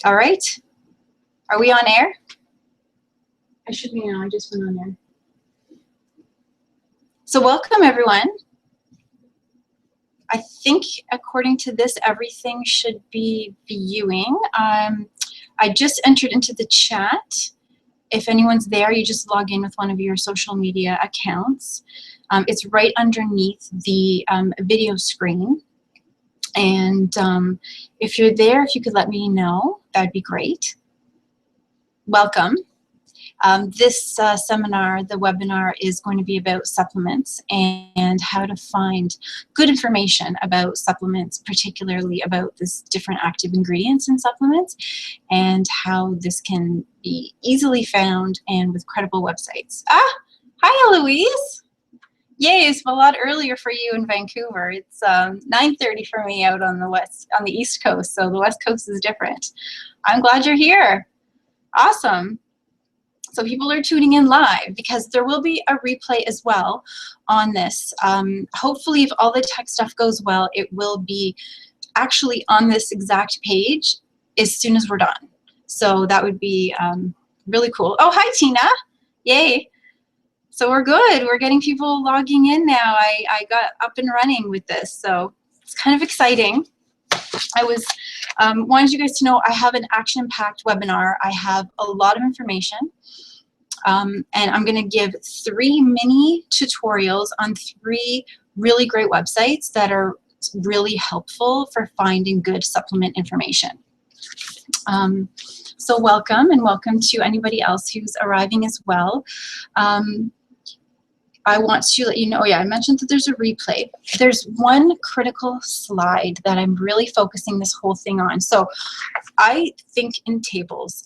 All right. Are we on air? I should be now. I just went on there. So welcome, everyone. I think according to this, everything should be viewing. I just entered into the chat. If anyone's there, you just log in with one of your social media accounts. It's right underneath the video screen. And if you're there, if you could let me know, that'd be great. Welcome. This seminar, the webinar, is going to be about supplements and how to find good information about supplements, particularly about this different active ingredients in supplements, and how this can be easily found and with credible websites. Ah, hi Eloise. Yay, it's a lot earlier for you in Vancouver. It's 9:30 for me out on the East Coast, so the West Coast is different. I'm glad you're here. Awesome. So people are tuning in live because there will be a replay as well on this. Hopefully, if all the tech stuff goes well, it will be actually on this exact page as soon as we're done. So that would be really cool. Oh, hi, Tina. Yay. So we're good. We're getting people logging in now. I got up and running with this, so it's kind of exciting. I was wanted you guys to know I have an action-packed webinar. I have a lot of information, and I'm going to give 3 mini tutorials on 3 really great websites that are really helpful for finding good supplement information. So welcome, and welcome to anybody else who's arriving as well. I want to let you know, I mentioned that there's a replay. There's one critical slide that I'm really focusing this whole thing on. So I think in tables.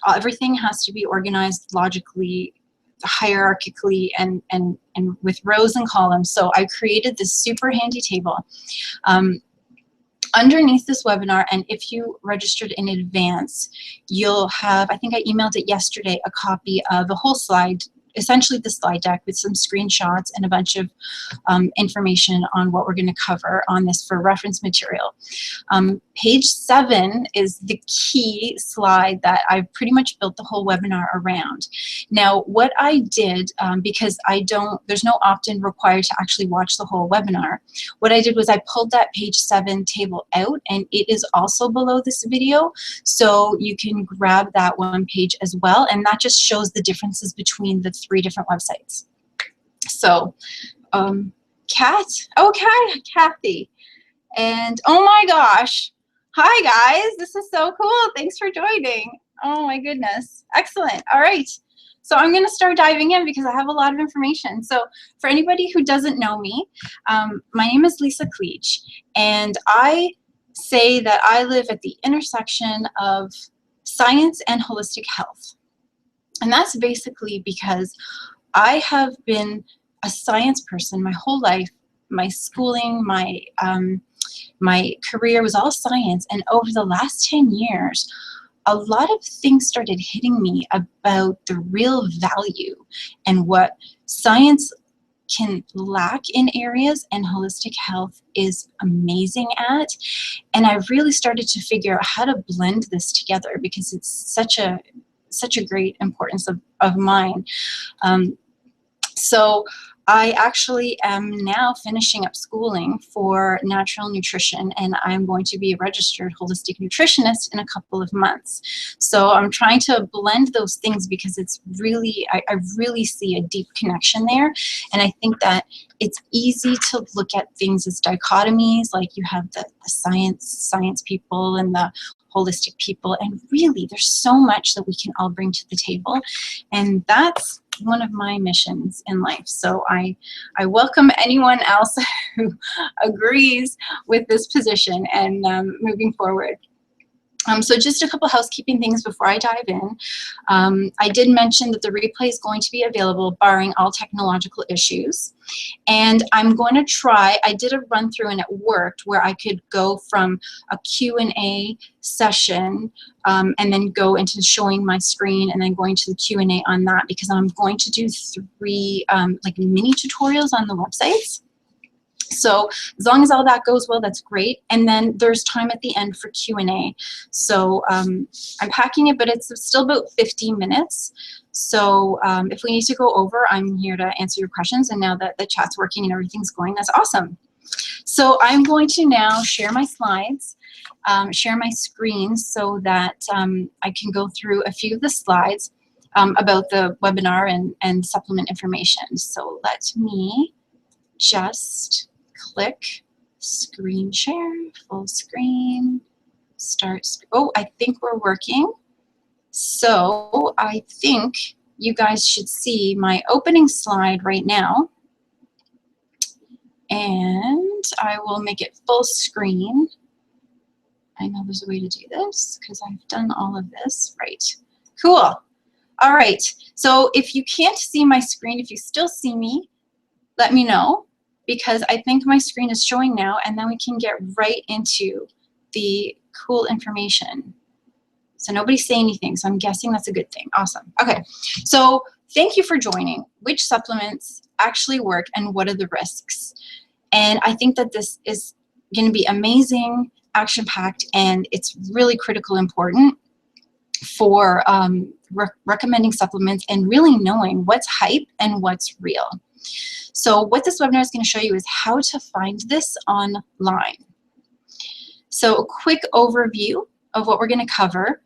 Everything has to be organized logically, hierarchically, and with rows and columns. So I created this super handy table. Underneath this webinar, and if you registered in advance, you'll have, I think I emailed it yesterday, a copy of the whole slide, essentially the slide deck with some screenshots and a bunch of information on what we're going to cover on this for reference material. Page 7 is the key slide that I've pretty much built the whole webinar around. Now, what I did, because there's no opt-in required to actually watch the whole webinar, what I did was I pulled that page 7 table out, and it is also below this video, so you can grab that one page as well, and that just shows the differences between the 3 different websites. So, Kathy, and oh my gosh, hi guys, this is so cool. Thanks for joining. Oh my goodness, excellent. All right, so I'm going to start diving in because I have a lot of information. So for anybody who doesn't know me, my name is Leesa Klich, and I say that I live at the intersection of science and holistic health. And that's basically because I have been a science person my whole life. My schooling, my career was all science. And over the last 10 years, a lot of things started hitting me about the real value and what science can lack in areas and holistic health is amazing at. And I really started to figure out how to blend this together because it's such a great importance of mine. So I actually am now finishing up schooling for natural nutrition, and I'm going to be a registered holistic nutritionist in a couple of months. So I'm trying to blend those things because it's really, I really see a deep connection there. And I think that it's easy to look at things as dichotomies, like you have the science people and the holistic people, and really there's so much that we can all bring to the table, and that's one of my missions in life. So I welcome anyone else who agrees with this position and moving forward. So just a couple housekeeping things before I dive in. I did mention that the replay is going to be available barring all technological issues. And I'm going to try, I did a run through and it worked where I could go from a Q&A session and then go into showing my screen and then going to the Q&A on that, because I'm going to do 3 like mini tutorials on the websites. So as long as all that goes well, that's great. And then there's time at the end for Q&A. So I'm packing it, but it's still about 15 minutes. So if we need to go over, I'm here to answer your questions. And now that the chat's working and everything's going, that's awesome. So I'm going to now share my slides, share my screen so that I can go through a few of the slides about the webinar and supplement information. So let me just click screen share, full screen, start. Oh, I think we're working. So I think you guys should see my opening slide right now. And I will make it full screen. I know there's a way to do this because I've done all of this. Right. Cool. All right. So if you can't see my screen, if you still see me, let me know, because I think my screen is showing now, and then we can get right into the cool information. So nobody's saying anything, so I'm guessing that's a good thing. Awesome. Okay. So thank you for joining. Which supplements actually work and what are the risks? And I think that this is going to be amazing, action-packed, and it's really critical important for recommending supplements and really knowing what's hype and what's real. So what this webinar is going to show you is how to find this online. So a quick overview of what we're going to cover.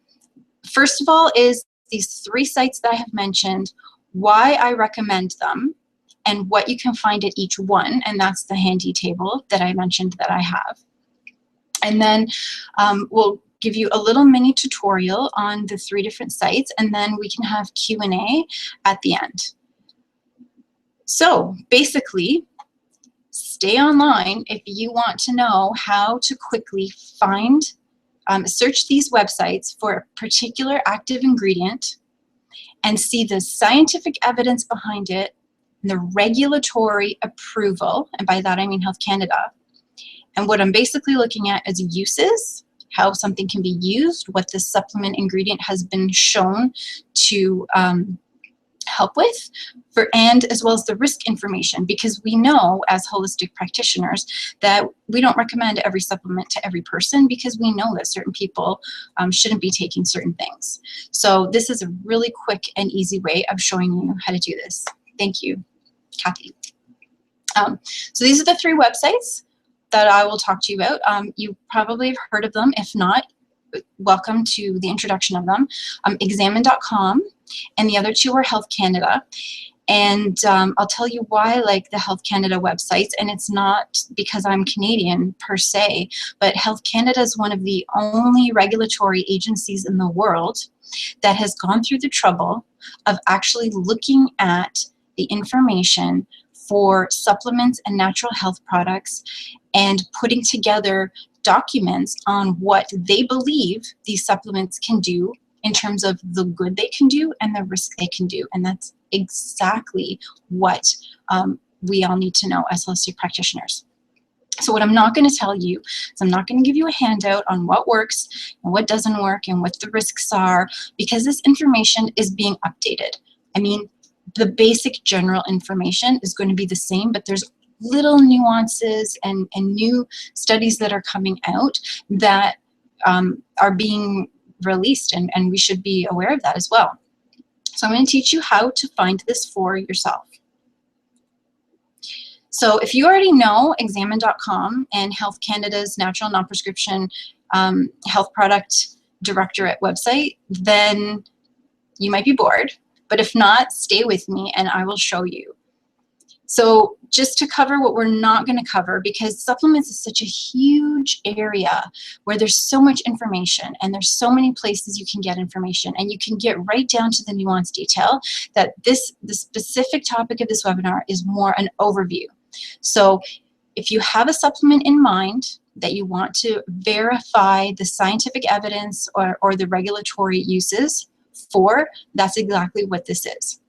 First of all is these 3 sites that I have mentioned, why I recommend them, and what you can find at each one, and that's the handy table that I mentioned that I have. And then we'll give you a little mini tutorial on the 3 different sites, and then we can have Q&A at the end. So basically, stay online if you want to know how to quickly find, search these websites for a particular active ingredient and see the scientific evidence behind it, the regulatory approval, and by that I mean Health Canada. And what I'm basically looking at is uses, how something can be used, what the supplement ingredient has been shown to help with, and as well as the risk information, because we know as holistic practitioners that we don't recommend every supplement to every person, because we know that certain people shouldn't be taking certain things. So this is a really quick and easy way of showing you how to do this. Thank you, Kathy. So these are the 3 websites that I will talk to you about. You probably have heard of them. If not, welcome to the introduction of them. Examine.com, and the other 2 are Health Canada. And I'll tell you why I like the Health Canada websites, and it's not because I'm Canadian per se, but Health Canada is one of the only regulatory agencies in the world that has gone through the trouble of actually looking at the information for supplements and natural health products and putting together documents on what they believe these supplements can do in terms of the good they can do and the risk they can do. And that's exactly what we all need to know as holistic practitioners. So what I'm not going to tell you is I'm not going to give you a handout on what works and what doesn't work and what the risks are, because this information is being updated. I mean, the basic general information is going to be the same, but there's little nuances and new studies that are coming out that are being released, and we should be aware of that as well. So I'm going to teach you how to find this for yourself. So if you already know Examine.com and Health Canada's Natural Non-Prescription Health Product Directorate website, then you might be bored. But if not, stay with me and I will show you. So just to cover what we're not going to cover, because supplements is such a huge area where there's so much information and there's so many places you can get information, and you can get right down to the nuanced detail, that the specific topic of this webinar is more an overview. So if you have a supplement in mind that you want to verify the scientific evidence or the regulatory uses for, that's exactly what this is.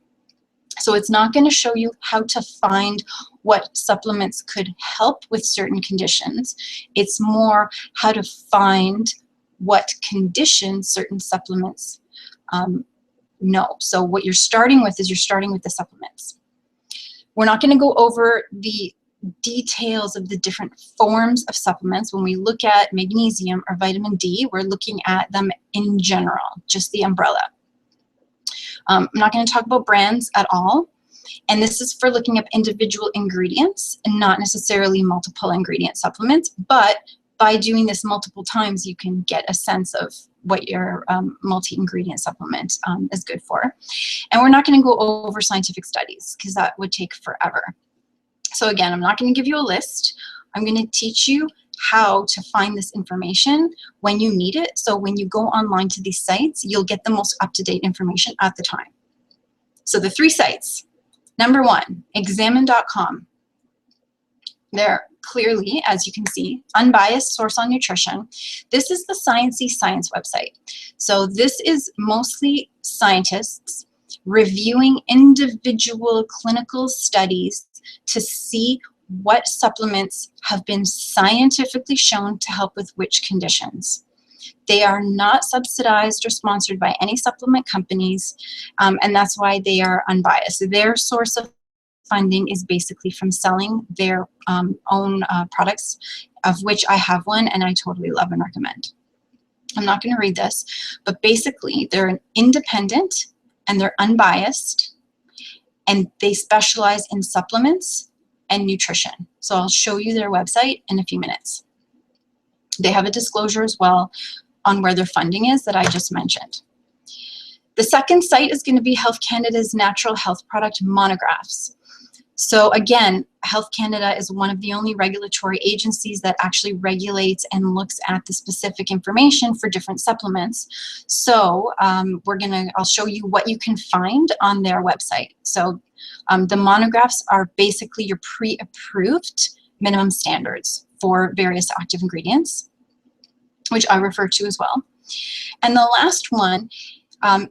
So it's not going to show you how to find what supplements could help with certain conditions. It's more how to find what conditions certain supplements know. So what you're starting with is you're starting with the supplements. We're not going to go over the details of the different forms of supplements. When we look at magnesium or vitamin D, we're looking at them in general, just the umbrella. I'm not going to talk about brands at all. And this is for looking up individual ingredients and not necessarily multiple ingredient supplements. But by doing this multiple times, you can get a sense of what your multi-ingredient supplement is good for. And we're not going to go over scientific studies because that would take forever. So again, I'm not going to give you a list. I'm going to teach you how to find this information when you need it. So when you go online to these sites, you'll get the most up-to-date information at the time. So the 3 sites. Number 1, examine.com. They're clearly, as you can see, unbiased source on nutrition. This is the sciencey science website. So this is mostly scientists reviewing individual clinical studies to see what supplements have been scientifically shown to help with which conditions. They are not subsidized or sponsored by any supplement companies, and that's why they are unbiased. Their source of funding is basically from selling their own products, of which I have one and I totally love and recommend. I'm not going to read this, but basically they're independent and they're unbiased, and they specialize in supplements and nutrition. So I'll show you their website in a few minutes. They have a disclosure as well on where their funding is that I just mentioned. The second site is going to be Health Canada's Natural Health Product Monographs. So again, Health Canada is one of the only regulatory agencies that actually regulates and looks at the specific information for different supplements. So I'll show you what you can find on their website. So the monographs are basically your pre-approved minimum standards for various active ingredients, which I refer to as well. And the last one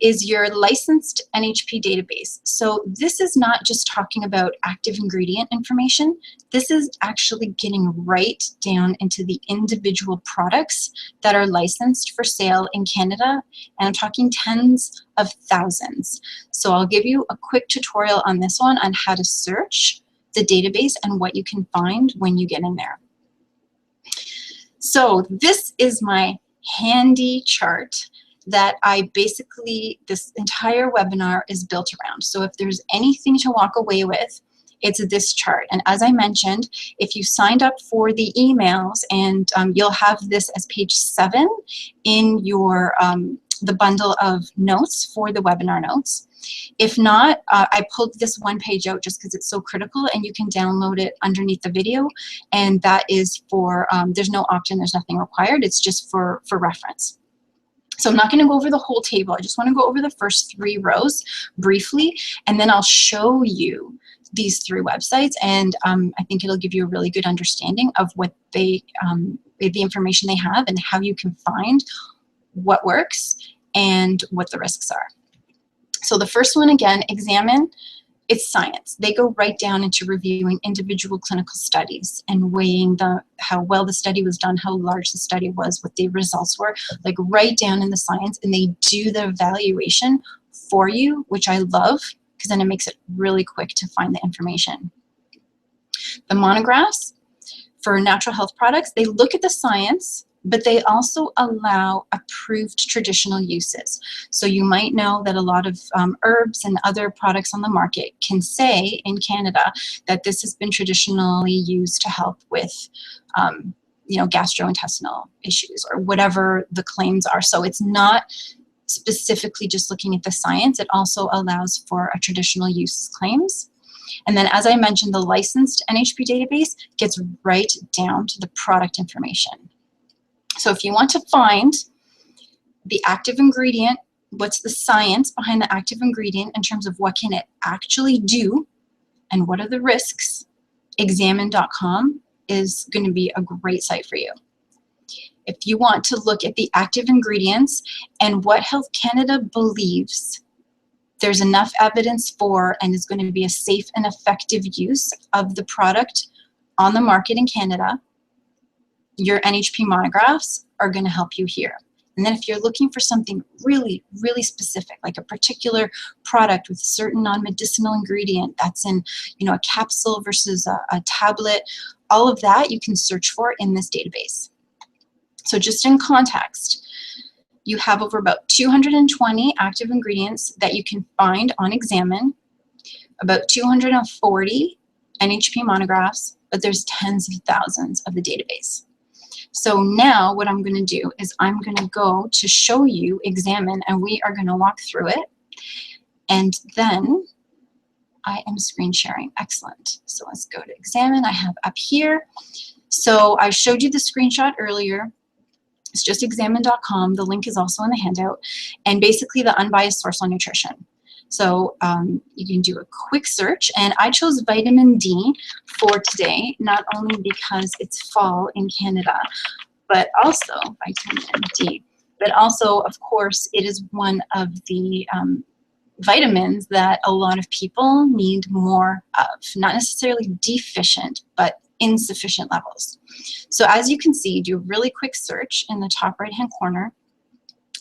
is your licensed NHP database. So this is not just talking about active ingredient information. This is actually getting right down into the individual products that are licensed for sale in Canada. And I'm talking tens of thousands. So I'll give you a quick tutorial on this one on how to search the database and what you can find when you get in there. So this is my handy chart that this entire webinar is built around. So if there's anything to walk away with, it's this chart. And as I mentioned, if you signed up for the emails, and you'll have this as page 7 in your the bundle of notes for the webinar notes. If not, I pulled this one page out just because it's so critical, and you can download it underneath the video. And that is for, there's no opt-in, there's nothing required. It's just for reference. So I'm not going to go over the whole table. I just want to go over the first 3 rows briefly, and then I'll show you these 3 websites, and I think it'll give you a really good understanding of what the information they have and how you can find what works and what the risks are. So the first one, again, examine. It's science. They go right down into reviewing individual clinical studies and weighing how well the study was done, how large the study was, what the results were, like right down in the science, and they do the evaluation for you, which I love because then it makes it really quick to find the information. The monographs for natural health products, they look at the science, but they also allow approved traditional uses. So you might know that a lot of herbs and other products on the market can say in Canada that this has been traditionally used to help with gastrointestinal issues or whatever the claims are. So it's not specifically just looking at the science, it also allows for a traditional use claims. And then, as I mentioned, the licensed NHP database gets right down to the product information. So if you want to find the active ingredient, what's the science behind the active ingredient in terms of what can it actually do and what are the risks, examine.com is going to be a great site for you. If you want to look at the active ingredients and what Health Canada believes there's enough evidence for and is going to be a safe and effective use of the product on the market in Canada, your NHP monographs are going to help you here. And then if you're looking for something really, really specific, like a particular product with a certain non-medicinal ingredient that's in, you know, a capsule versus a tablet, all of that you can search for in this database. So just in context, you have over about 220 active ingredients that you can find on Examine, about 240 NHP monographs, but there's tens of thousands of the database. So now what I'm going to do is I'm going to go to show you Examine, and we are going to walk through it. And then I am screen sharing. Excellent. So let's go to Examine. I have up here. So I showed you the screenshot earlier. It's just examine.com. The link is also in the handout. And basically the unbiased source on nutrition. So you can do a quick search, and I chose vitamin D for today, not only because it's fall in Canada, but also vitamin D, but also, of course, it is one of the vitamins that a lot of people need more of, not necessarily deficient, but insufficient levels. So as you can see, do a really quick search in the top right-hand corner.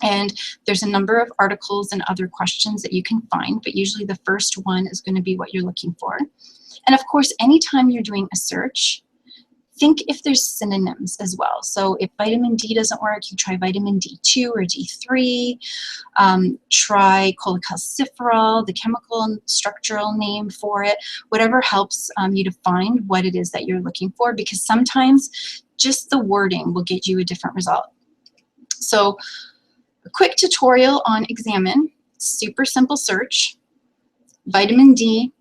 And there's a number of articles and other questions that you can find, but usually the first one is going to be what you're looking for. And of course, anytime you're doing a search, think if there's synonyms as well. So if vitamin D doesn't work, you try vitamin D2 or D3. Try cholecalciferol, the chemical and structural name for it, whatever helps you to find what it is that you're looking for, because sometimes just the wording will get you a different result. So a quick tutorial on Examine, super simple search, vitamin D,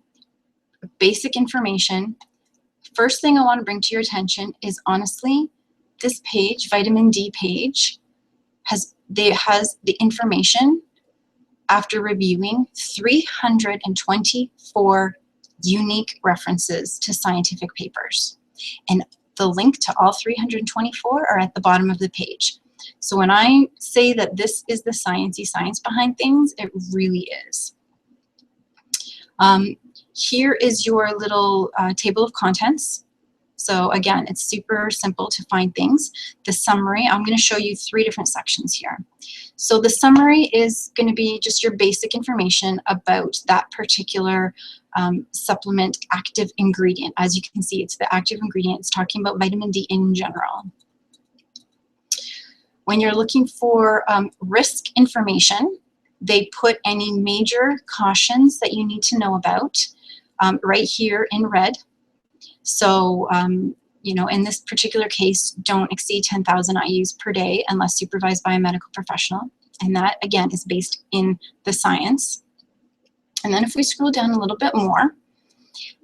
basic information. First thing I want to bring to your attention is, honestly, this page, vitamin D page, has the information after reviewing 324 unique references to scientific papers. And the link to all 324 are at the bottom of the page. So when I say that this is the sciencey science behind things, it really is. Here is your little table of contents. So again, it's super simple to find things. The summary, I'm going to show you 3 different sections here. So the summary is going to be just your basic information about that particular supplement active ingredient. As you can see, it's the active ingredient. It's talking about vitamin D in general. When you're looking for risk information, they put any major cautions that you need to know about right here in red. So, you know, in this particular case, don't exceed 10,000 IUs per day unless supervised by a medical professional. And that, again, is based in the science. And then if we scroll down a little bit more,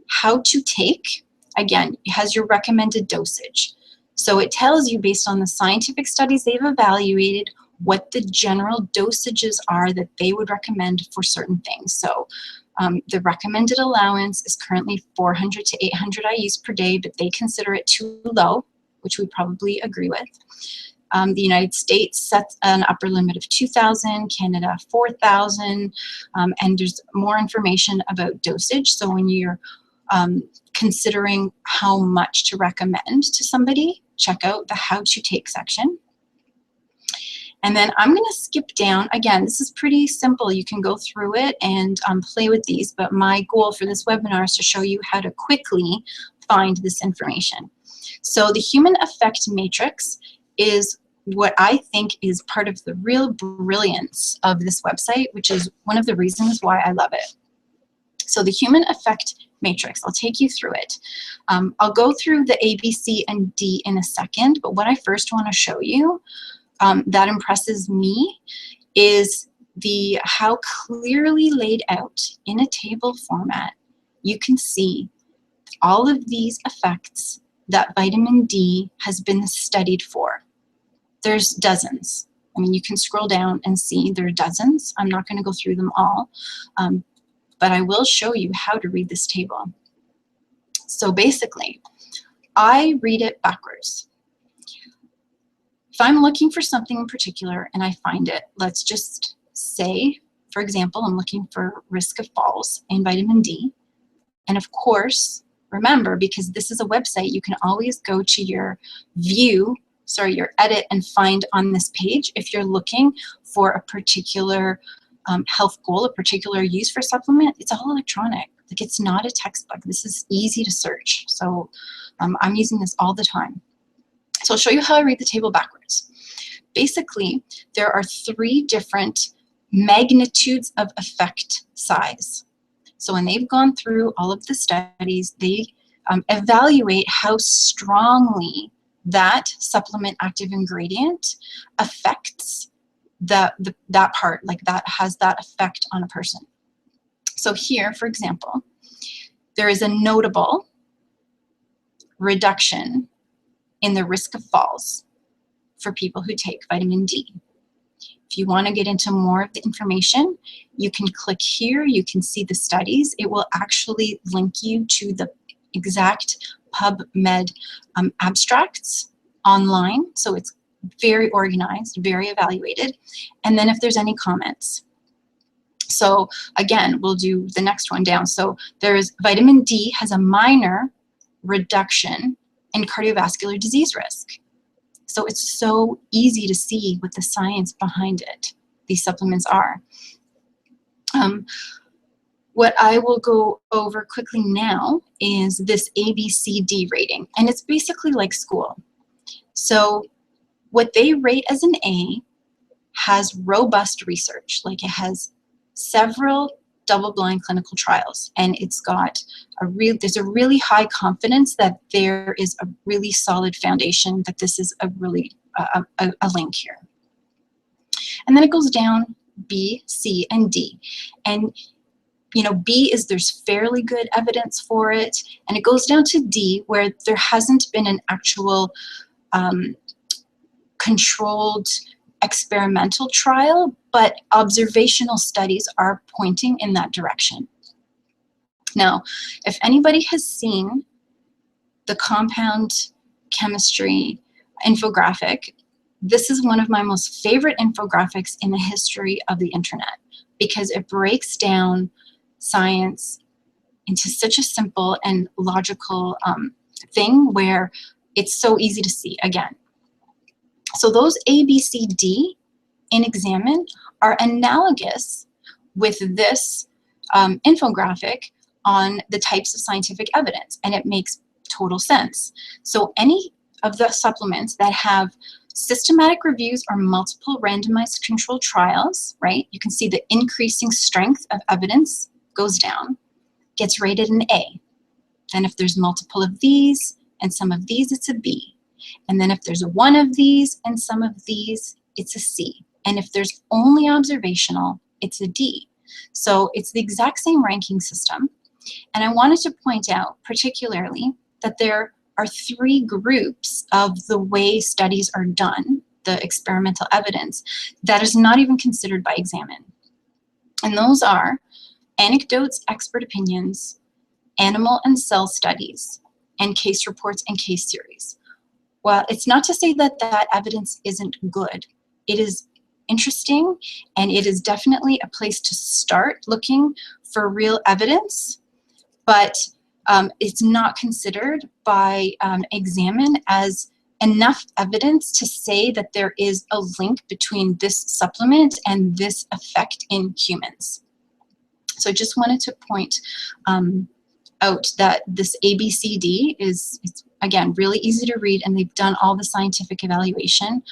how to take, again, it has your recommended dosage. So it tells you, based on the scientific studies they've evaluated, what the general dosages are that they would recommend for certain things. So the recommended allowance is currently 400 to 800 IUs per day, but they consider it too low, which we probably agree with. The United States sets an upper limit of 2,000, Canada 4,000, and there's more information about dosage. So when you're considering how much to recommend to somebody, check out the how to take section. And then I'm going to skip down. Again, this is pretty simple. You can go through it and play with these, but my goal for this webinar is to show you how to quickly find this information. So the human effect matrix is what I think is part of the real brilliance of this website, which is one of the reasons why I love it. So the human effect matrix, I'll take you through it. I'll go through the A, B, C, and D in a second, but what I first want to show you that impresses me is how clearly laid out in a table format you can see all of these effects that vitamin D has been studied for. There's dozens. I mean, you can scroll down and see there are dozens. I'm not going to go through them all, but I will show you how to read this table. So basically, I read it backwards. If I'm looking for something in particular and I find it, let's just say, for example, I'm looking for risk of falls in vitamin D. And of course, remember, because this is a website, you can always go to your view your edit and find on this page if you're looking for a particular health goal, a particular use for supplement. It's all electronic. Like, it's not a textbook. This is easy to search. So I'm using this all the time. So I'll show you how I read the table backwards. Basically, there are 3 different magnitudes of effect size. So when they've gone through all of the studies, they evaluate how strongly that supplement active ingredient affects that part, like that has that effect on a person. So here, for example, there is a notable reduction in the risk of falls for people who take vitamin D. If you want to get into more of the information, you can click here. You can see the studies. It will actually link you to the exact PubMed abstracts online. So it's very organized, very evaluated. And then if there's any comments. So again, we'll do the next one down. So there's vitamin D has a minor reduction in cardiovascular disease risk. So it's so easy to see what the science behind it, these supplements are. What I will go over quickly now is this ABCD rating, and it's basically like school. So what they rate as an A has robust research, like it has several double-blind clinical trials, and it's got there's a really high confidence that there is a really solid foundation, that this is a really a link here. And then it goes down B, C, and D. And you know, B is there's fairly good evidence for it, and it goes down to D where there hasn't been an actual controlled experimental trial, but observational studies are pointing in that direction. Now, if anybody has seen the compound chemistry infographic, this is one of my most favorite infographics in the history of the internet, because it breaks down science into such a simple and logical thing where it's so easy to see again. So those A, B, C, D in Examine are analogous with this infographic on the types of scientific evidence, and it makes total sense. So any of the supplements that have systematic reviews or multiple randomized controlled trials, right? You can see the increasing strength of evidence goes down, gets rated an A. Then if there's multiple of these and some of these, it's a B. And then if there's one of these and some of these, it's a C. And if there's only observational, it's a D. So it's the exact same ranking system. And I wanted to point out particularly that there are 3 groups of the way studies are done, the experimental evidence, that is not even considered by Examine. And those are anecdotes, expert opinions, animal and cell studies, and case reports and case series. Well, it's not to say that that evidence isn't good. It is interesting, and it is definitely a place to start looking for real evidence, but it's not considered by Examine as enough evidence to say that there is a link between this supplement and this effect in humans. So I just wanted to point out that this ABCD is again, really easy to read, and they've done all the scientific evaluation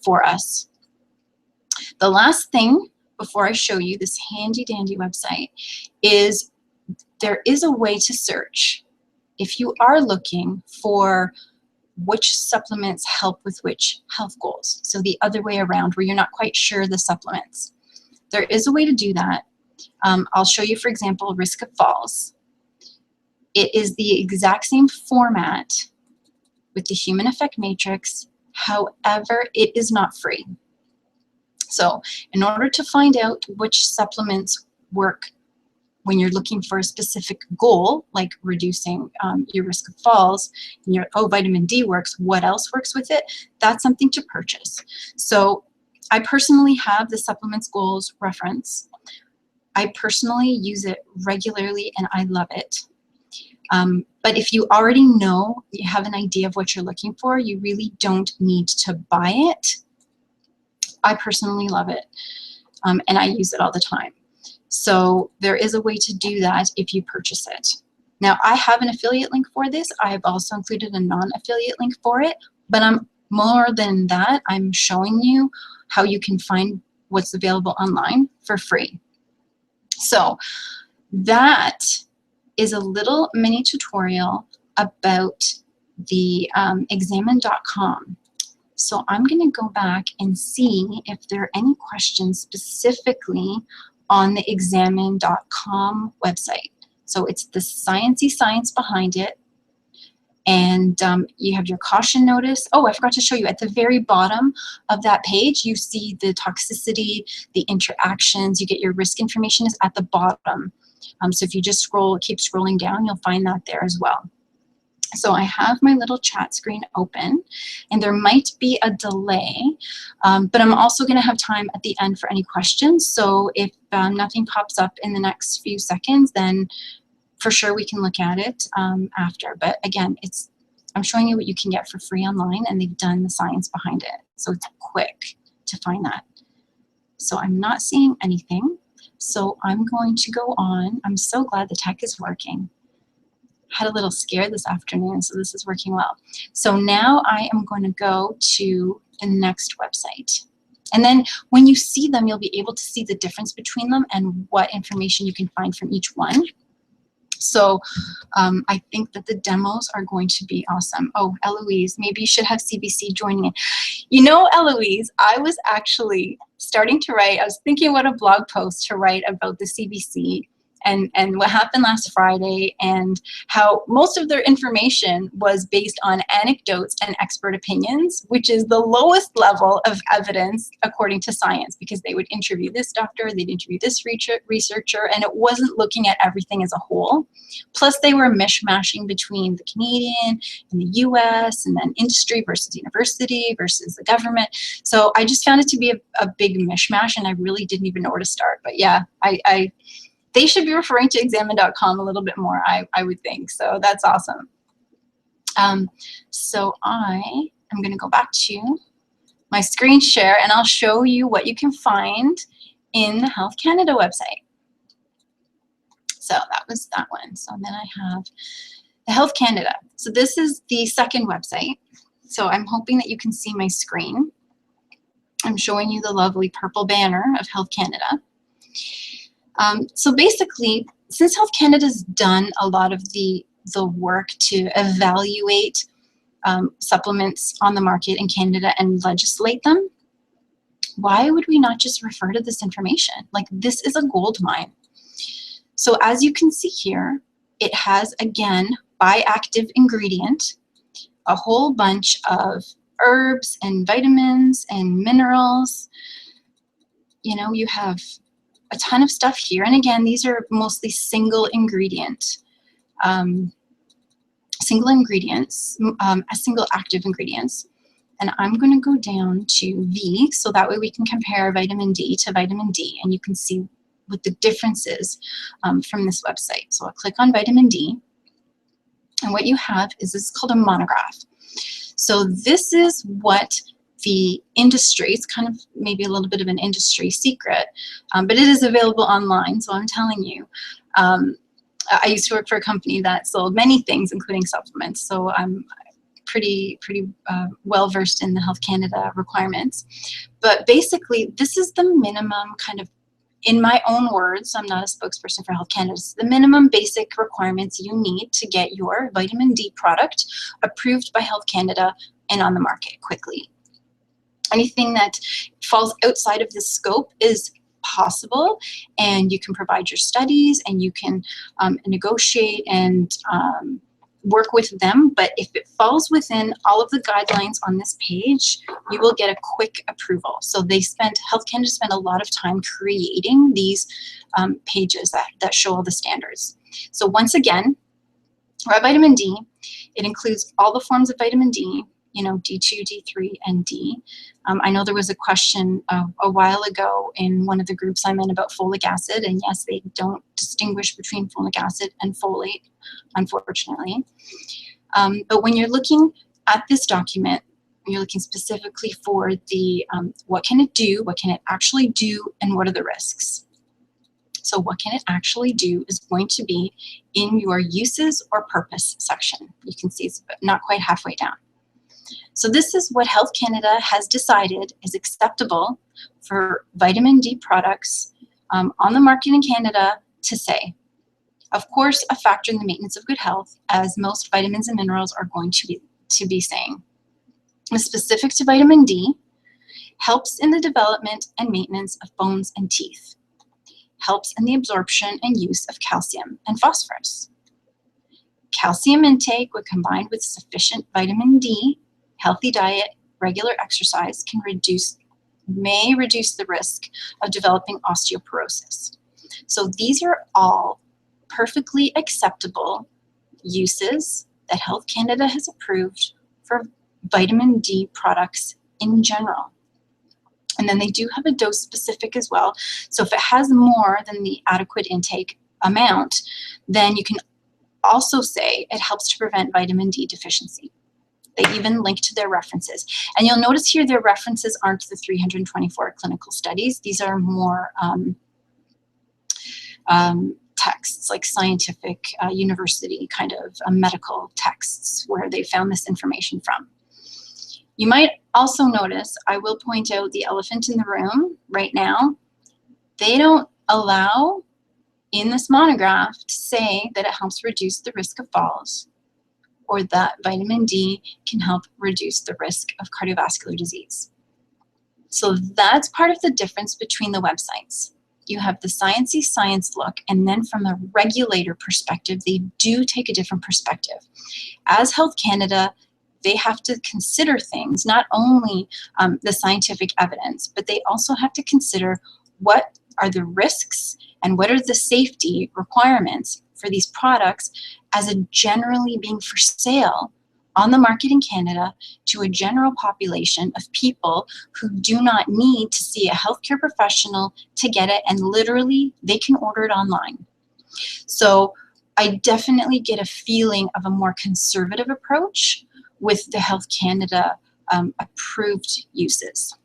for us. The last thing before I show you this handy dandy website is there is a way to search if you are looking for which supplements help with which health goals. So the other way around, where you're not quite sure the supplements. There is a way to do that. I'll show you, for example, risk of falls. It is the exact same format with the human effect matrix. However, it is not free. So in order to find out which supplements work when you're looking for a specific goal, like reducing your risk of falls, and your, oh, vitamin D works, what else works with it? That's something to purchase. So I personally have the supplements goals reference. I personally use it regularly, and I love it. But if you already know, you have an idea of what you're looking for, you really don't need to buy it. I personally love it, and I use it all the time. So there is a way to do that if you purchase it. Now, I have an affiliate link for this. I have also included a non-affiliate link for it, but more than that, I'm showing you how you can find what's available online for free. So that is a little mini tutorial about the examine.com. So I'm going to go back and see if there are any questions specifically on the examine.com website. So it's the sciencey science behind it. And you have your caution notice. Oh, I forgot to show you, at the very bottom of that page, you see the toxicity, the interactions, you get your risk information is at the bottom. So if you just keep scrolling down, you'll find that there as well. So I have my little chat screen open, and there might be a delay, but I'm also going to have time at the end for any questions. So if nothing pops up in the next few seconds, then for sure we can look at it after. But again, I'm showing you what you can get for free online, and they've done the science behind it. So it's quick to find that. So I'm not seeing anything. So I'm going to go on. I'm so glad the tech is working. Had a little scare this afternoon, so this is working well. So now I am going to go to the next website. And then when you see them, you'll be able to see the difference between them and what information you can find from each one. So I think that the demos are going to be awesome. Oh, Eloise, maybe you should have CBC joining in. You know, Eloise, I was actually starting to write, I was thinking what a blog post to write about the CBC and what happened last Friday, and how most of their information was based on anecdotes and expert opinions, which is the lowest level of evidence according to science, because they would interview this doctor, they'd interview this researcher, and it wasn't looking at everything as a whole. Plus they were mishmashing between the Canadian and the US, and then industry versus university versus the government. So I just found it to be a big mishmash, and I really didn't even know where to start. But yeah, they should be referring to examine.com a little bit more, I would think. So that's awesome. So I am going to go back to my screen share, and I'll show you what you can find in the Health Canada website. So that was that one. So then I have the Health Canada. So this is the second website. So I'm hoping that you can see my screen. I'm showing you the lovely purple banner of Health Canada. So basically, since Health Canada's done a lot of the work to evaluate supplements on the market in Canada and legislate them, why would we not just refer to this information? Like, this is a gold mine. So as you can see here, it has, again, by active ingredient, a whole bunch of herbs and vitamins and minerals. You know, you have a ton of stuff here. And again, these are mostly single ingredients, single active ingredients. And I'm going to go down to V, so that way we can compare vitamin D to vitamin D, and you can see what the difference is from this website. So I'll click on vitamin D, and what you have is this is called a monograph. So this is what the industry, it's kind of maybe a little bit of an industry secret, but it is available online, so I'm telling you. I used to work for a company that sold many things, including supplements, so I'm pretty well versed in the Health Canada requirements. But basically, this is the minimum kind of, in my own words, I'm not a spokesperson for Health Canada, it's the minimum basic requirements you need to get your vitamin D product approved by Health Canada and on the market quickly. Anything that falls outside of this scope is possible, and you can provide your studies, and you can negotiate and work with them. But if it falls within all of the guidelines on this page, you will get a quick approval. So Health Canada spent a lot of time creating these pages that show all the standards. So once again, our vitamin D, it includes all the forms of vitamin D. you know, D2, D3, and D. I know there was a question a while ago in one of the groups I'm in about folic acid, and yes, they don't distinguish between folic acid and folate, unfortunately. But when you're looking at this document, you're looking specifically for the what can it do, what can it actually do, and what are the risks. So what can it actually do is going to be in your uses or purpose section. You can see it's not quite halfway down. So this is what Health Canada has decided is acceptable for vitamin D products on the market in Canada to say. Of course, a factor in the maintenance of good health, as most vitamins and minerals are going to be saying. Specific to vitamin D, helps in the development and maintenance of bones and teeth. Helps in the absorption and use of calcium and phosphorus. Calcium intake, when combined with sufficient vitamin D, healthy diet, regular exercise may reduce the risk of developing osteoporosis. So these are all perfectly acceptable uses that Health Canada has approved for vitamin D products in general. And then they do have a dose specific as well. So if it has more than the adequate intake amount, then you can also say it helps to prevent vitamin D deficiency. They even link to their references. And you'll notice here their references aren't the 324 clinical studies. These are more texts, like scientific, university kind of medical texts where they found this information from. You might also notice, I will point out the elephant in the room right now. They don't allow in this monograph to say that it helps reduce the risk of falls or that vitamin D can help reduce the risk of cardiovascular disease. So that's part of the difference between the websites. You have the sciencey science look, and then from a regulator perspective, they do take a different perspective. As Health Canada, they have to consider things, not only the scientific evidence, but they also have to consider what are the risks and what are the safety requirements for these products as a generally being for sale on the market in Canada to a general population of people who do not need to see a healthcare professional to get it, and literally they can order it online. So I definitely get a feeling of a more conservative approach with the Health Canada approved uses.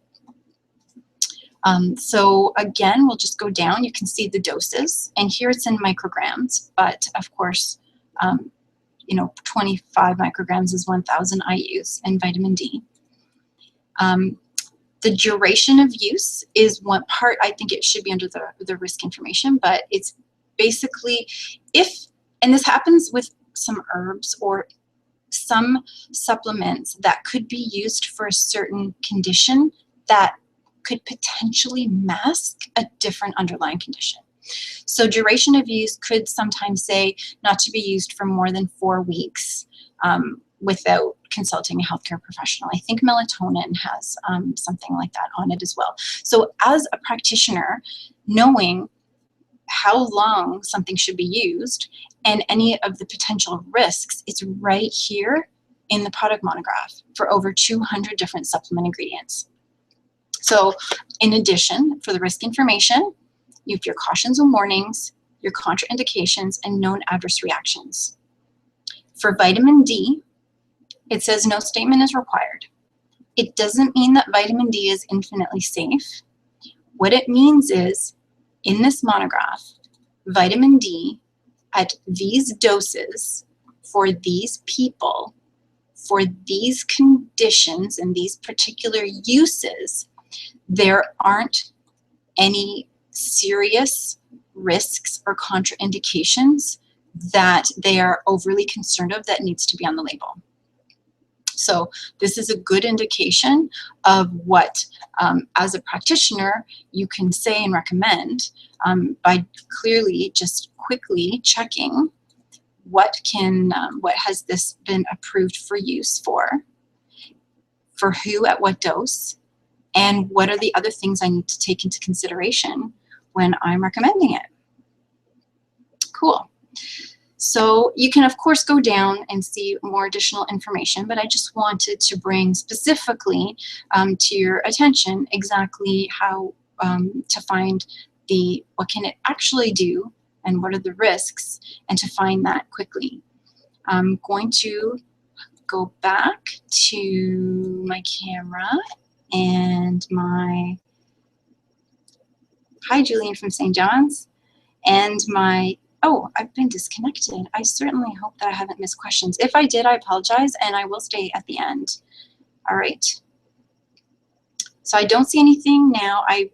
So again, we'll just go down. You can see the doses, and here it's in micrograms, but of course, you know, 25 micrograms is 1,000 IUs in vitamin D. The duration of use is one part. I think it should be under the risk information, but it's basically and this happens with some herbs or some supplements that could be used for a certain condition that could potentially mask a different underlying condition. So duration of use could sometimes say not to be used for more than 4 weeks without consulting a healthcare professional. I think melatonin has something like that on it as well. So as a practitioner, knowing how long something should be used and any of the potential risks, it's right here in the product monograph for over 200 different supplement ingredients. So in addition, for the risk information, you have your cautions and warnings, your contraindications, and known adverse reactions. For vitamin D, it says no statement is required. It doesn't mean that vitamin D is infinitely safe. What it means is, in this monograph, vitamin D at these doses for these people, for these conditions and these particular uses, there aren't any serious risks or contraindications that they are overly concerned of that needs to be on the label. So this is a good indication of what, as a practitioner, you can say and recommend by clearly just quickly checking what has this been approved for use for who at what dose, and what are the other things I need to take into consideration when I'm recommending it. Cool. So you can, of course, go down and see more additional information, but I just wanted to bring specifically to your attention exactly how to find what can it actually do and what are the risks, and to find that quickly. I'm going to go back to my camera and my, hi Julian from St. John's, and my, oh, I've been disconnected. I certainly hope that I haven't missed questions. If I did, I apologize, and I will stay at the end. All right. So I don't see anything now. I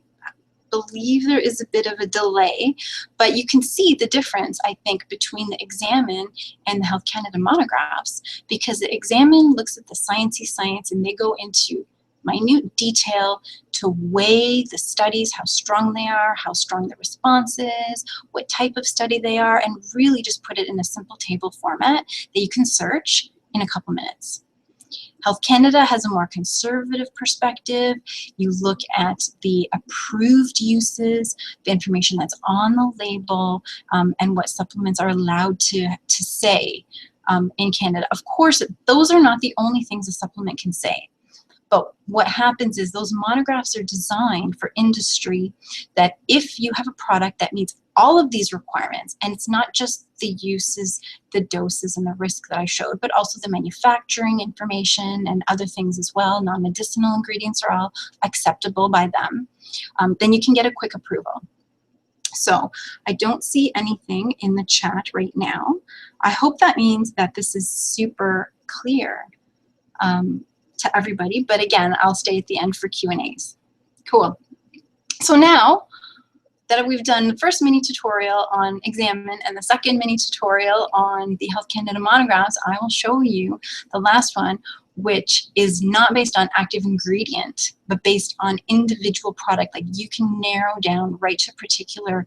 believe there is a bit of a delay, but you can see the difference, I think, between the Examine and the Health Canada monographs, because the Examine looks at the sciencey science and they go into minute detail to weigh the studies, how strong they are, how strong the response is, what type of study they are, and really just put it in a simple table format that you can search in a couple minutes. Health Canada has a more conservative perspective. You look at the approved uses, the information that's on the label, and what supplements are allowed to say in Canada. Of course, those are not the only things a supplement can say. But what happens is those monographs are designed for industry, that if you have a product that meets all of these requirements, and it's not just the uses, the doses, and the risk that I showed, but also the manufacturing information and other things as well, non-medicinal ingredients are all acceptable by them, then you can get a quick approval. So I don't see anything in the chat right now. I hope that means that this is super clear to everybody, but again, I'll stay at the end for Q&As. Cool. So now that we've done the first mini tutorial on Examine and the second mini tutorial on the Health Canada monographs, I will show you the last one, which is not based on active ingredient, but based on individual product. Like, you can narrow down right to particular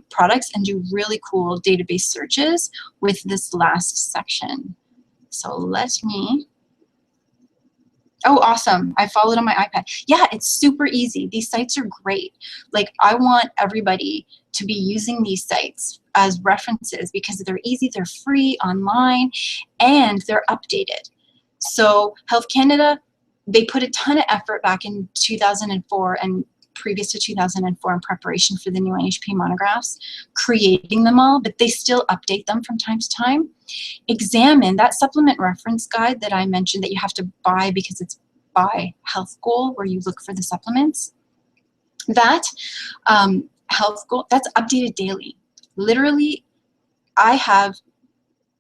products and do really cool database searches with this last section. So let me, oh, awesome. I followed on my iPad. Yeah, it's super easy. These sites are great. Like, I want everybody to be using these sites as references because they're easy, they're free online, and they're updated. So Health Canada, they put a ton of effort back in 2004 and previous to 2004 in preparation for the new NHP monographs, creating them all, but they still update them from time to time. Examine, that supplement reference guide that I mentioned that you have to buy because it's by health goal where you look for the supplements, that health goal, that's updated daily. Literally, I have,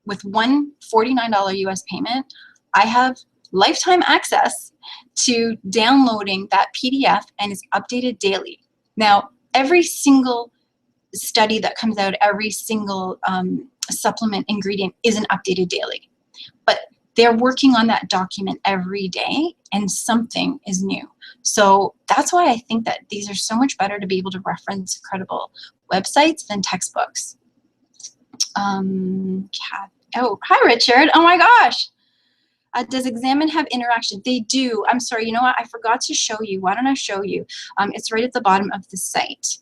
with one $49 US payment, I have lifetime access to downloading that PDF, and it's updated daily. Now, every single study that comes out, every single supplement ingredient isn't updated daily, but they're working on that document every day, and something is new. So that's why I think that these are so much better to be able to reference credible websites than textbooks. Oh, hi Richard. Oh my gosh. Does Examine have interaction? They do. I'm sorry, you know what? I forgot to show you. Why don't I show you? It's right at the bottom of the site.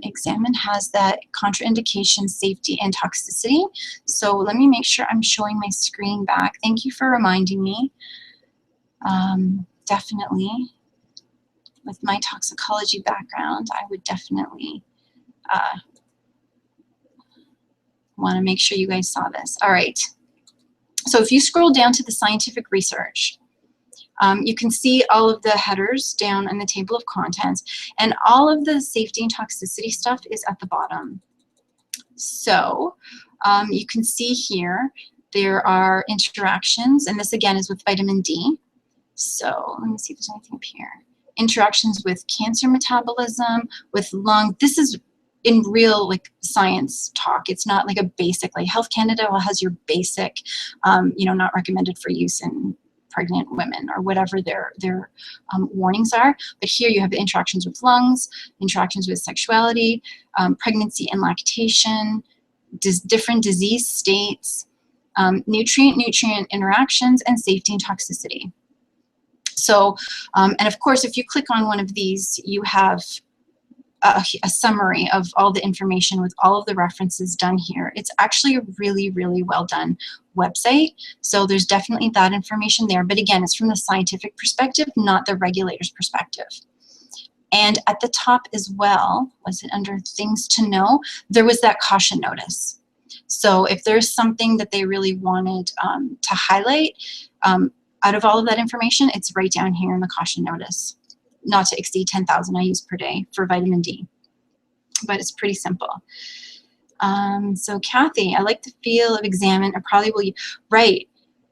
Examine has that contraindication, safety, and toxicity. So let me make sure I'm showing my screen back. Thank you for reminding me. Definitely, with my toxicology background, I would definitely want to make sure you guys saw this. All right. So if you scroll down to the scientific research, you can see all of the headers down in the table of contents, and all of the safety and toxicity stuff is at the bottom. So you can see here there are interactions, and this again is with vitamin D. So let me see if there's anything up here. Interactions with cancer metabolism, with lung. This is in real like science talk. It's not like a basic, like Health Canada has your basic, you know, not recommended for use in pregnant women or whatever their warnings are. But here you have the interactions with lungs, interactions with sexuality, pregnancy and lactation, different disease states, nutrient-nutrient interactions, and safety and toxicity. So, and of course, if you click on one of these, you have a summary of all the information with all of the references done here. It's actually a really, really well done website. So there's definitely that information there. But again, it's from the scientific perspective, not the regulator's perspective. And at the top as well, was it under things to know? There was that caution notice. So if there's something that they really wanted to highlight, out of all of that information, it's right down here in the caution notice. Not to exceed 10,000 IUs per day for vitamin D. But it's pretty simple. So Kathy, I like the feel of Examine. I probably will, right.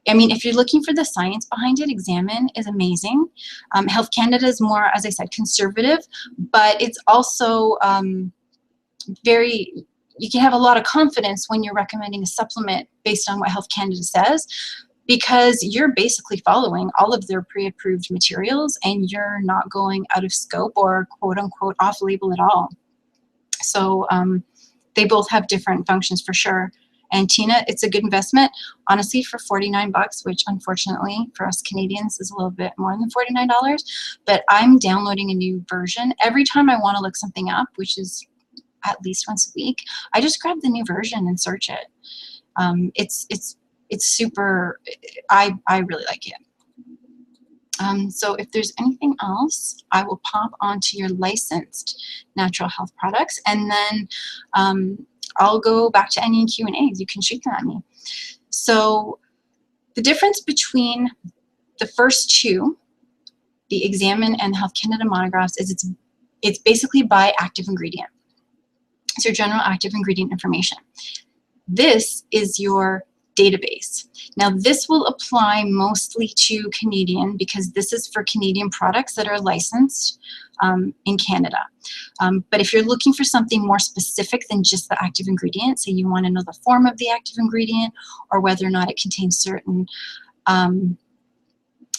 I mean, if you're looking for the science behind it, Examine is amazing. Health Canada is more, as I said, conservative, but it's also very, you can have a lot of confidence when you're recommending a supplement based on what Health Canada says, because you're basically following all of their pre-approved materials and you're not going out of scope or quote unquote off label at all. So they both have different functions for sure. And Tina, it's a good investment, honestly, for $49, which unfortunately for us Canadians is a little bit more than $49. But I'm downloading a new version every time I want to look something up, which is at least once a week. I just grab the new version and search it. It's super. I really like it. So if there's anything else, I will pop onto your licensed natural health products, and then I'll go back to any Q&As. You can shoot them at me. So the difference between the first two, the Examine and Health Canada Monographs, is it's basically by active ingredient. It's your general active ingredient information. This is your database. Now this will apply mostly to Canadian, because this is for Canadian products that are licensed in Canada. But if you're looking for something more specific than just the active ingredient, say you want to know the form of the active ingredient or whether or not it contains certain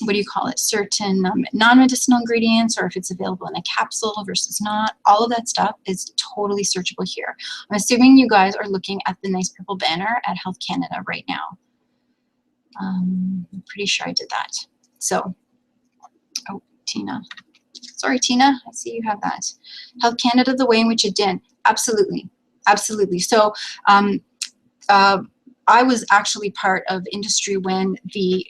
what do you call it, certain non-medicinal ingredients, or if it's available in a capsule versus not, all of that stuff is totally searchable here. I'm assuming you guys are looking at the nice purple banner at Health Canada right now. I'm pretty sure I did that. So, oh, Tina. Sorry, Tina, I see you have that. Health Canada, the way in which it did. Absolutely, absolutely. So, I was actually part of industry when the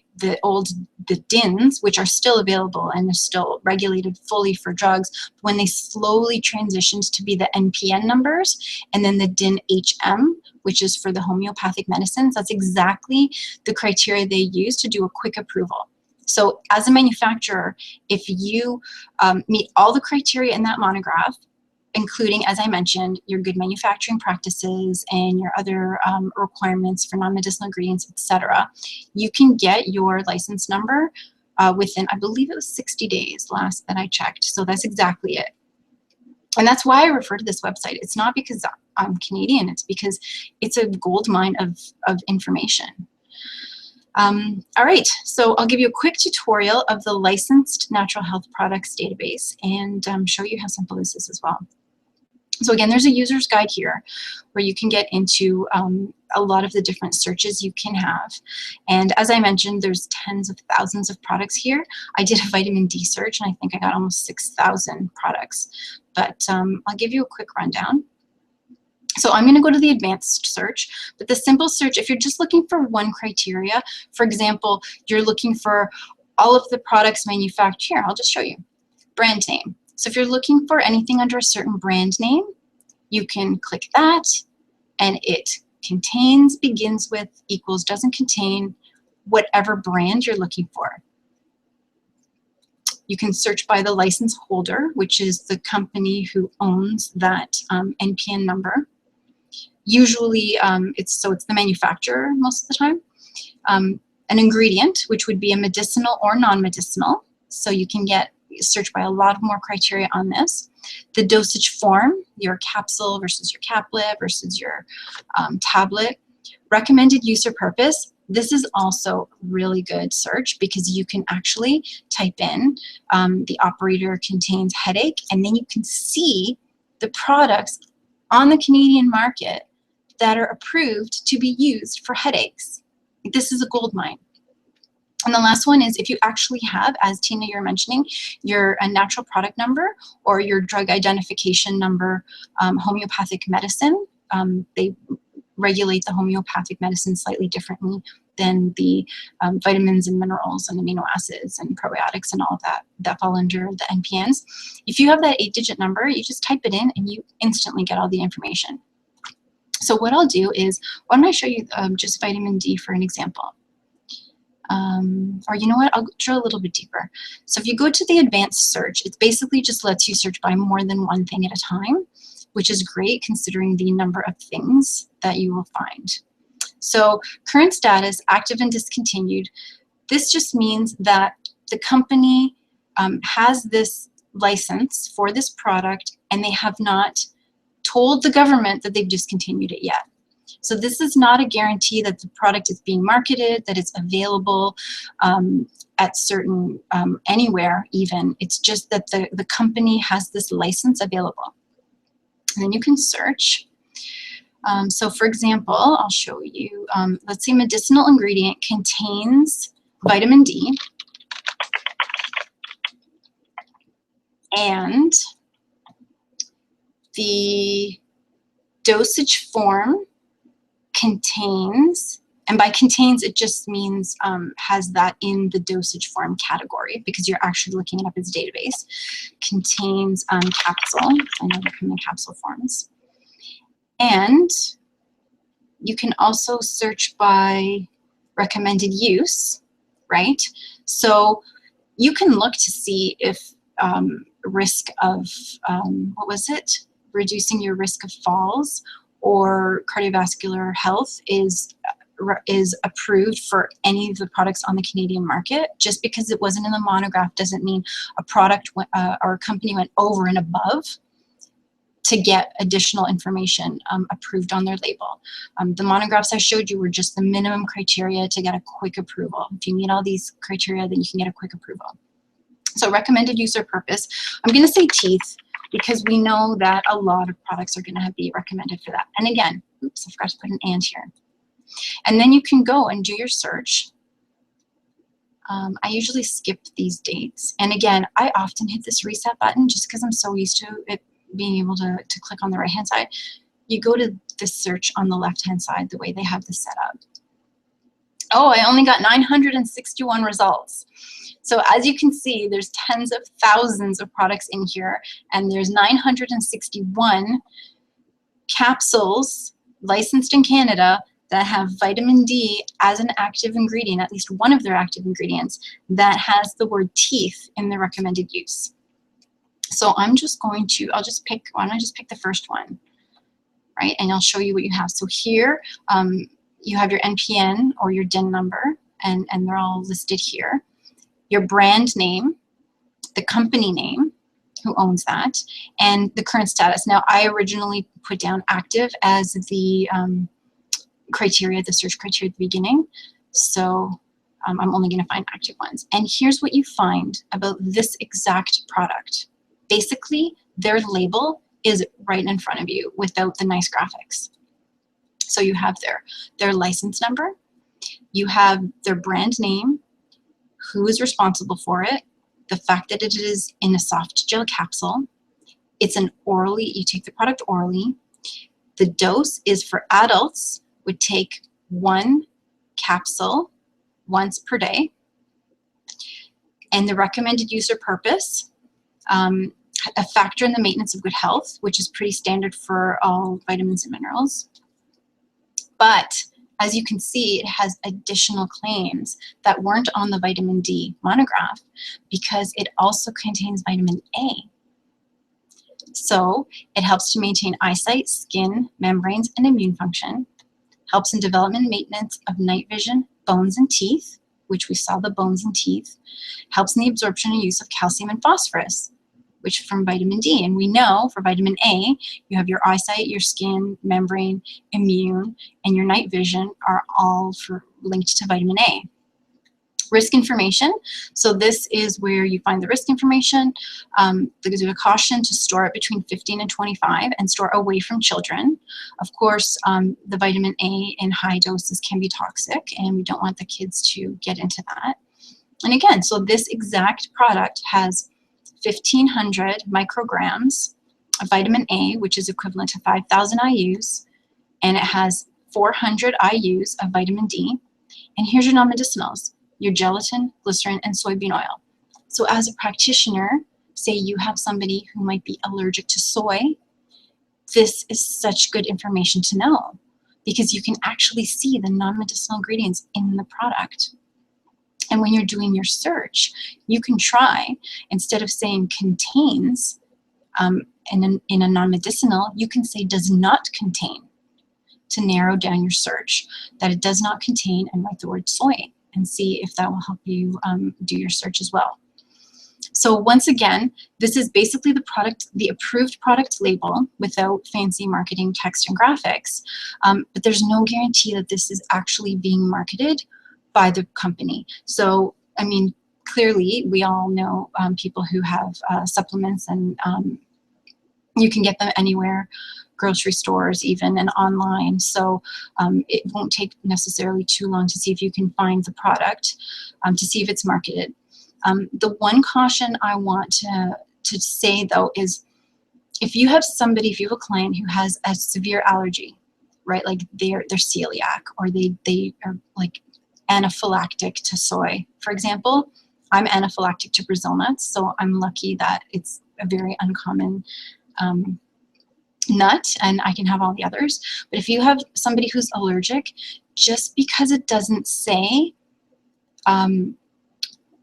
DINs, which are still available and are still regulated fully for drugs, when they slowly transitioned to be the NPN numbers, and then the DIN HM, which is for the homeopathic medicines, that's exactly the criteria they use to do a quick approval. So as a manufacturer, if you meet all the criteria in that monograph, including, as I mentioned, your good manufacturing practices and your other requirements for non-medicinal ingredients, etc., you can get your license number within, I believe it was 60 days last that I checked. So that's exactly it. And that's why I refer to this website. It's not because I'm Canadian, it's because it's a gold mine of information. All right, so I'll give you a quick tutorial of the licensed natural health products database and show you how simple this is as well. So again, there's a user's guide here where you can get into a lot of the different searches you can have. And as I mentioned, there's tens of thousands of products here. I did a vitamin D search and I think I got almost 6,000 products. But I'll give you a quick rundown. So I'm going to go to the advanced search, but the simple search, if you're just looking for one criteria, for example, you're looking for all of the products manufactured here, I'll just show you. Brand name. So if you're looking for anything under a certain brand name, you can click that, and it contains, begins with, equals, doesn't contain, whatever brand you're looking for. You can search by the license holder, which is the company who owns that NPN number. Usually, it's the manufacturer most of the time. An ingredient, which would be a medicinal or non-medicinal. So you can search by a lot more criteria on this. The dosage form, your capsule versus your caplet versus your tablet. Recommended use or purpose. This is also really good search because you can actually type in the operator contains headache, and then you can see the products on the Canadian market that are approved to be used for headaches. This is a gold mine. And the last one is if you actually have, as Tina, you're mentioning, your natural product number or your drug identification number, homeopathic medicine. They regulate the homeopathic medicine slightly differently than the vitamins and minerals and amino acids and probiotics and all of that fall under the NPNs. If you have that 8-digit number, you just type it in and you instantly get all the information. So what I'll do is, why don't I show you just vitamin D for an example. Or you know what, I'll drill a little bit deeper. So if you go to the advanced search, it basically just lets you search by more than one thing at a time, which is great considering the number of things that you will find. So current status, active and discontinued. This just means that the company has this license for this product and they have not told the government that they've discontinued it yet. So this is not a guarantee that the product is being marketed, that it's available at certain, anywhere even. It's just that the company has this license available. And then you can search. So for example, I'll show you, let's say medicinal ingredient contains vitamin D and the dosage form contains, and by contains it just means has that in the dosage form category because you're actually looking it up as a database, contains capsule. I know they're coming in capsule forms. And you can also search by recommended use, right? So you can look to see if risk of, what was it? Reducing your risk of falls or cardiovascular health is approved for any of the products on the Canadian market. Just because it wasn't in the monograph doesn't mean a product or a company went over and above to get additional information approved on their label. The monographs I showed you were just the minimum criteria to get a quick approval. If you meet all these criteria, then you can get a quick approval. So recommended use or purpose, I'm gonna say teeth because we know that a lot of products are gonna be recommended for that. And again, oops, I forgot to put an and here. And then you can go and do your search. I usually skip these dates. And again, I often hit this reset button just because I'm so used to it being able to click on the right hand side. You go to the search on the left hand side the way they have this set up. Oh, I only got 961 results. So as you can see, there's tens of thousands of products in here, and there's 961 capsules licensed in Canada that have vitamin D as an active ingredient, at least one of their active ingredients, that has the word teeth in the recommended use. So I'm just going to, why don't I just pick the first one, right? And I'll show you what you have. So here, you have your NPN or your DIN number, and they're all listed here. Your brand name, the company name, who owns that, and the current status. Now, I originally put down active as the criteria, the search criteria at the beginning. So I'm only going to find active ones. And here's what you find about this exact product. Basically, their label is right in front of you without the nice graphics. So you have their license number, you have their brand name, who is responsible for it, the fact that it is in a soft gel capsule, it's an orally, you take the product orally, the dose is for adults, would take 1 capsule once per day, and the recommended use or purpose, a factor in the maintenance of good health, which is pretty standard for all vitamins and minerals. But as you can see, it has additional claims that weren't on the vitamin D monograph because it also contains vitamin A. So it helps to maintain eyesight, skin, membranes, and immune function, helps in development and maintenance of night vision, bones, and teeth, which we saw the bones and teeth, helps in the absorption and use of calcium and phosphorus, which from vitamin D. And we know for vitamin A, you have your eyesight, your skin, membrane, immune, and your night vision are all linked to vitamin A. Risk information. So this is where you find the risk information. There's a caution to store it between 15 and 25 and store away from children. Of course, the vitamin A in high doses can be toxic, and we don't want the kids to get into that. And again, so this exact product has 1,500 micrograms of vitamin A, which is equivalent to 5,000 IUs, and it has 400 IUs of vitamin D. And here's your non-medicinals, your gelatin, glycerin, and soybean oil. So as a practitioner, say you have somebody who might be allergic to soy, this is such good information to know because you can actually see the non-medicinal ingredients in the product. And when you're doing your search, you can try, instead of saying contains in a non-medicinal, you can say does not contain, to narrow down your search, that it does not contain, and write the word soy and see if that will help you do your search as well. So once again, this is basically the product, the approved product label without fancy marketing text and graphics, but there's no guarantee that this is actually being marketed by the company. So, I mean, clearly we all know people who have supplements, and you can get them anywhere, grocery stores even, and online. So it won't take necessarily too long to see if you can find the product, to see if it's marketed. The one caution I want to say though is, if you have somebody, if you have a client who has a severe allergy, right, like they're celiac, or they are like anaphylactic to soy, for example. I'm anaphylactic to Brazil nuts, so I'm lucky that it's a very uncommon nut, and I can have all the others. But if you have somebody who's allergic, just because it doesn't say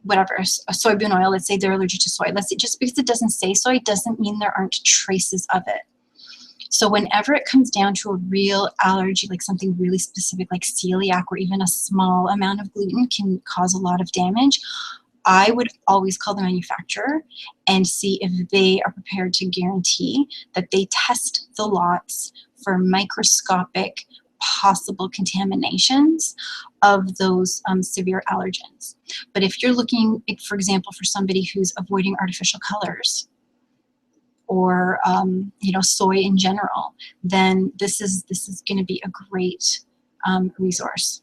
whatever, a soybean oil, let's say they're allergic to soy, let's say, just because it doesn't say soy doesn't mean there aren't traces of it. So whenever it comes down to a real allergy, like something really specific like celiac, or even a small amount of gluten can cause a lot of damage, I would always call the manufacturer and see if they are prepared to guarantee that they test the lots for microscopic possible contaminations of those severe allergens. But if you're looking, for example, for somebody who's avoiding artificial colors, or you know, soy in general, then this is going to be a great resource.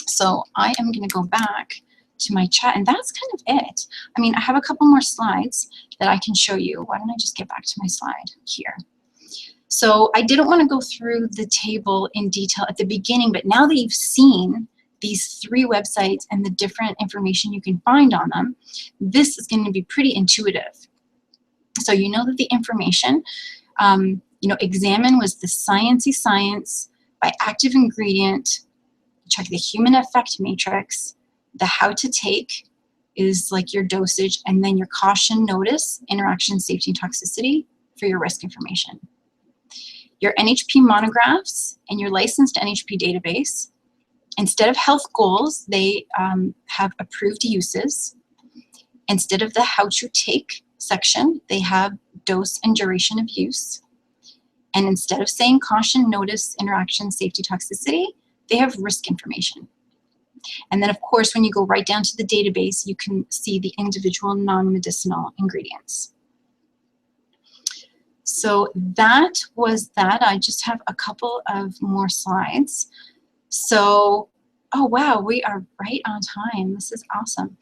So I am going to go back to my chat, and that's kind of it. I mean, I have a couple more slides that I can show you. Why don't I just get back to my slide here? So I didn't want to go through the table in detail at the beginning, but now that you've seen these 3 websites and the different information you can find on them, this is going to be pretty intuitive. So you know that the information, you know, examine was the sciencey science by active ingredient, check the human effect matrix, the how to take is like your dosage, and then your caution notice, interaction, safety, and toxicity for your risk information. Your NHP monographs and your licensed NHP database. Instead of health goals, they have approved uses. Instead of the how to take section, they have dose and duration of use. And instead of saying caution, notice, interaction, safety, toxicity, they have risk information. And then of course, when you go right down to the database, you can see the individual non-medicinal ingredients. So that was that. I just have a couple of more slides. So, oh wow, we are right on time. This is awesome.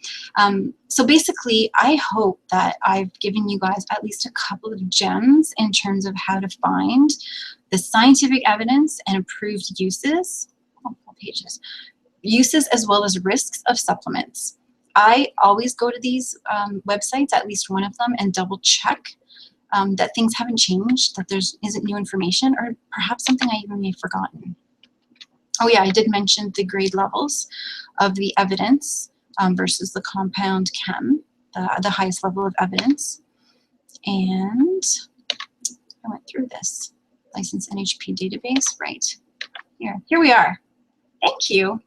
So basically, I hope that I've given you guys at least a couple of gems in terms of how to find the scientific evidence and approved uses, pages, uses as well as risks of supplements. I always go to these websites, at least one of them, and double check that things haven't changed, that there isn't new information, or perhaps something I even may have forgotten. Oh yeah, I did mention the grade levels of the evidence versus the compound chem, the highest level of evidence. And I went through this. Licensed NHP database, right here we are. Thank you.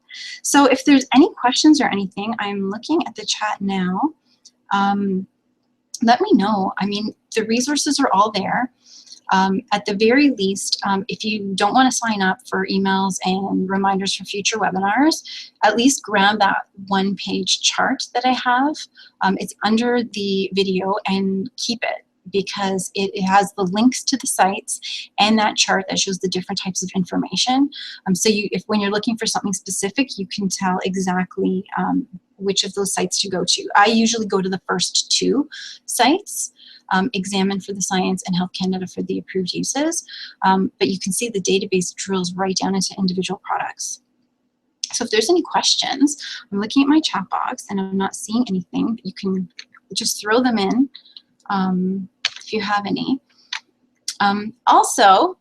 So if there's any questions or anything, I'm looking at the chat now. Let me know. I mean, the resources are all there. At the very least, if you don't want to sign up for emails and reminders for future webinars, at least grab that 1-page chart that I have. It's under the video, and keep it, because it has the links to the sites and that chart that shows the different types of information. So when you're looking for something specific, you can tell exactly which of those sites to go to. I usually go to the first two sites, Examine for the science and Health Canada for the approved uses, but you can see the database drills right down into individual products. So if there's any questions, I'm looking at my chat box and I'm not seeing anything, but you can just throw them in if you have any. Also,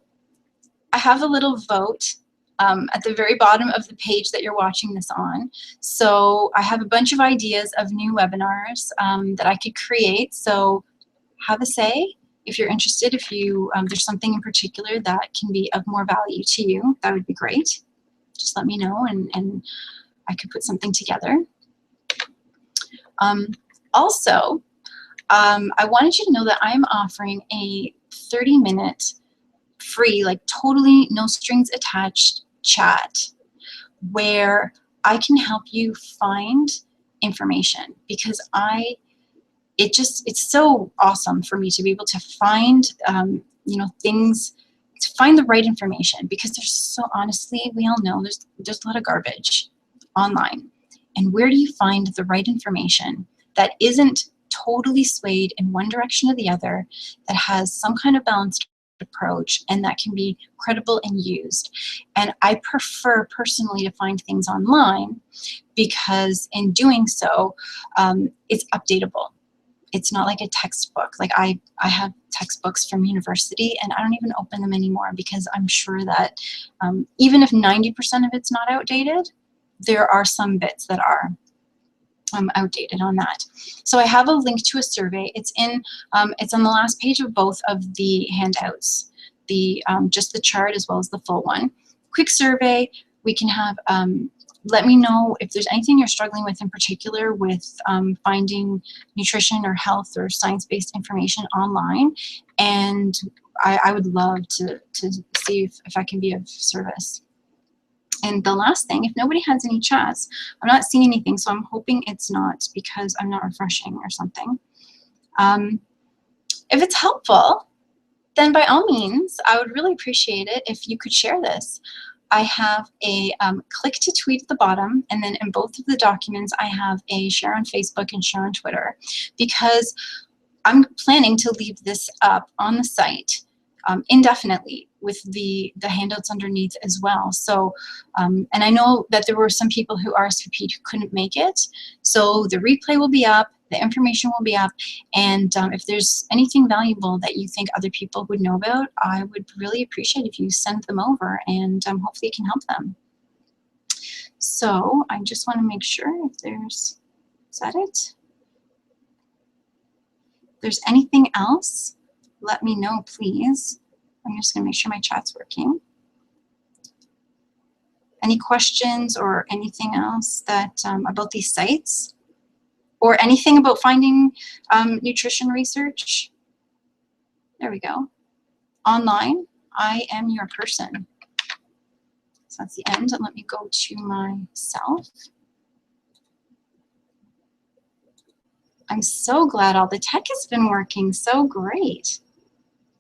I have a little vote at the very bottom of the page that you're watching this on. So I have a bunch of ideas of new webinars that I could create. So have a say if you're interested. If there's something in particular that can be of more value to you, that would be great. Just let me know and I could put something together. Also, I wanted you to know that I'm offering a 30-minute free, like totally no strings attached chat where I can help you find information, because it's so awesome for me to be able to find things, to find the right information, because there's so, honestly, we all know there's a lot of garbage online. And where do you find the right information that isn't totally swayed in one direction or the other, that has some kind of balanced approach and that can be credible and used? And I prefer personally to find things online, because in doing so, it's updatable. It's not like a textbook. Like I have textbooks from university and I don't even open them anymore, because I'm sure that even if 90% of it's not outdated, there are some bits that are outdated on that. So I have a link to a survey. It's on the last page of both of the handouts, just the chart as well as the full one. Quick survey. We can have, let me know if there's anything you're struggling with in particular with finding nutrition or health or science-based information online, and I would love to see if I can be of service. And the last thing, if nobody has any chats, I'm not seeing anything, so I'm hoping it's not because I'm not refreshing or something. If it's helpful, then by all means, I would really appreciate it if you could share this. I have a click to tweet at the bottom, and then in both of the documents, I have a share on Facebook and share on Twitter, because I'm planning to leave this up on the site indefinitely with the handouts underneath as well. So, and I know that there were some people who RSVP'd who couldn't make it. So the replay will be up, the information will be up, and if there's anything valuable that you think other people would know about, I would really appreciate if you send them over, and hopefully it can help them. So I just want to make sure if is that it? If there's anything else, let me know, please. I'm just going to make sure my chat's working. Any questions or anything else that about these sites, or anything about finding nutrition research? There we go. Online, I am your person. So that's the end. And let me go to myself. I'm so glad all the tech has been working so great.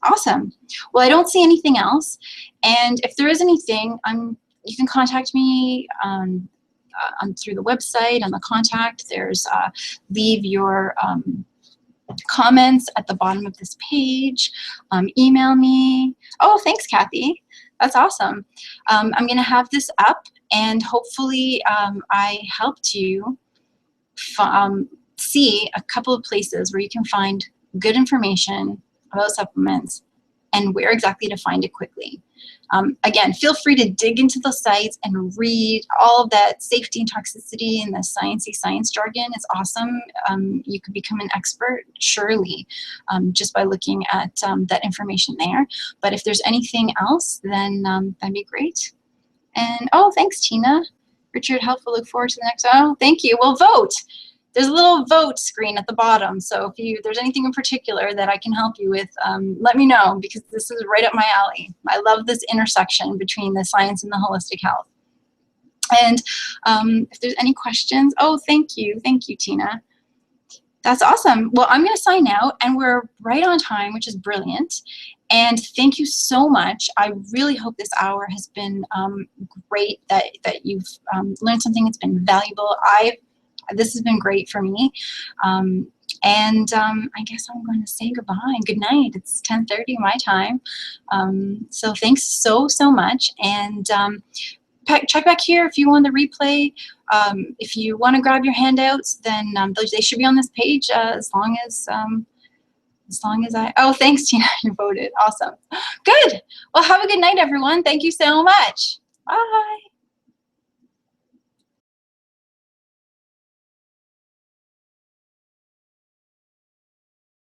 Awesome. Well, I don't see anything else. And if there is anything, you can contact me through the website, on the contact. There's leave your comments at the bottom of this page. Email me. Oh, thanks, Kathy. That's awesome. I'm going to have this up, and hopefully I helped you see a couple of places where you can find good information about supplements and where exactly to find it quickly. Again, feel free to dig into the sites and read all of that safety and toxicity and the sciencey science jargon. It's awesome. You could become an expert, surely, just by looking at that information there. But if there's anything else, then that'd be great. And oh, thanks, Tina. Richard, helpful. Look forward to the next. Oh, thank you. Well, vote. There's a little vote screen at the bottom, so if there's anything in particular that I can help you with, let me know, because this is right up my alley. I love this intersection between the science and the holistic health. And if there's any questions, oh, thank you, Tina. That's awesome. Well, I'm going to sign out, and we're right on time, which is brilliant. And thank you so much. I really hope this hour has been great, that you've learned something that's been valuable. This has been great for me. I guess I'm going to say goodbye. Good night. It's 10:30 my time. So thanks so much. And check back here if you want the replay. If you want to grab your handouts, then they should be on this page as long as I. Oh, thanks, Tina. You voted. Awesome. Good. Well, have a good night, everyone. Thank you so much. Bye.